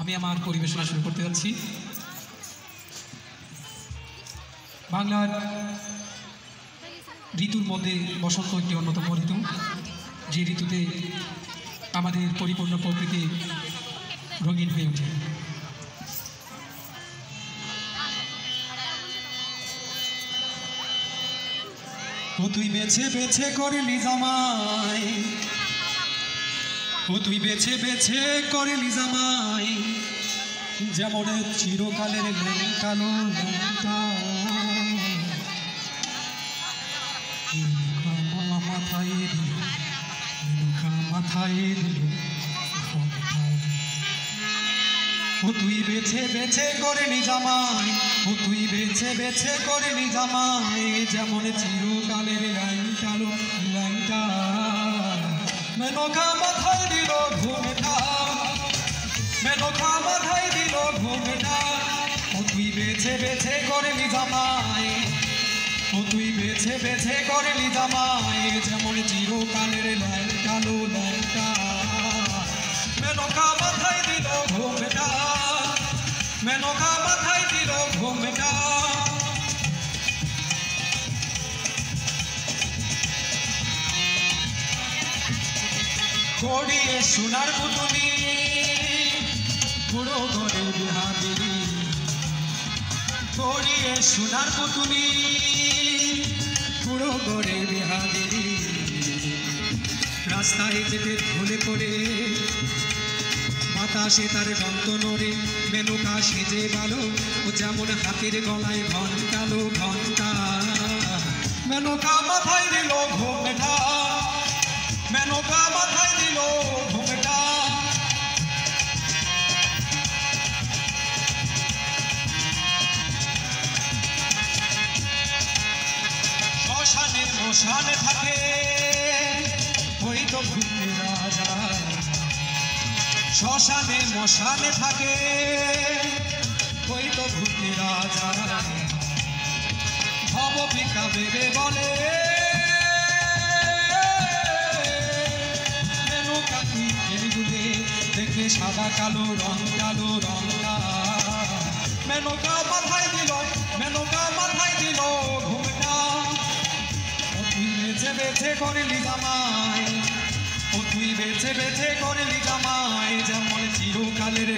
আমি আমার পরিবেশনা শুরু করতে যাচ্ছি। বাংলার ঋতুর মধ্যে বসন্ত একটি অন্যতম ঋতু, যে ঋতুতে আমাদের পরিপূর্ণ প্রকৃতি রঙিন হয়ে ওঠে। ও তুই বেছে বেছে করলি জামাই, ও তুই বেছে বেছে করলি জামাই, যেমন চিরকালের কালো ল্যাংটা মাথায় দিল, মাথায় দিল। ও তুই বেছে বেছে করলি জামাই, ও তুই বেছে বেছে করলি জামাই, যেমন চিরকালের কালো ল্যাংটা মেনকা মাথায় দিল ঘুমেটা, মেনকা মাথায় দিল ঘুমেটা। ও তুই বেছে বেছে করলি জামাই, ও তুই বেছে বেছে করলি জামাই, যেমন চিরকালের কালো ল্যাংটা মেনকা মাথায় দিল ঘুমেটা, মেনকা মাথায় দিল ঘুমেটা। কড়িয়ে সোনার পুতুলি পুরো ঘরে বিহাদিরি, কড়িয়ে সোনার পুতুলি পুরো ঘরে বিহাদিরি। রাস্তায় যেতে ভুলে পড়ে বাতাসে তার গন্ত নড়ে, মেনকা সেজে ভালো ও যেমন হাতের গলায় ঘন্টালো ঘন্টা। মেনকা মাথায় দিল ঘুমেটা, মেনকা মাথায় দিল ঘুমেটা। শ্মশানে মশানে থাকে ওই তো ঘুমে রাজা, শ্মশানে মশানে থাকে ওই তো ঘুমে রাজা। ভবপিকা বেবে বলে মেনকা তুই খেলগুলে দেখে সাদা কালো রং, কালো রংটা। মেনকা মাথায় দিল, মেনকা মাথায় দিল ঘুমটা। ও তুই বেছে বেছে করলি জামাই, ও তুই বেছে বেছে করলি জামাই, যেমন চিরকালের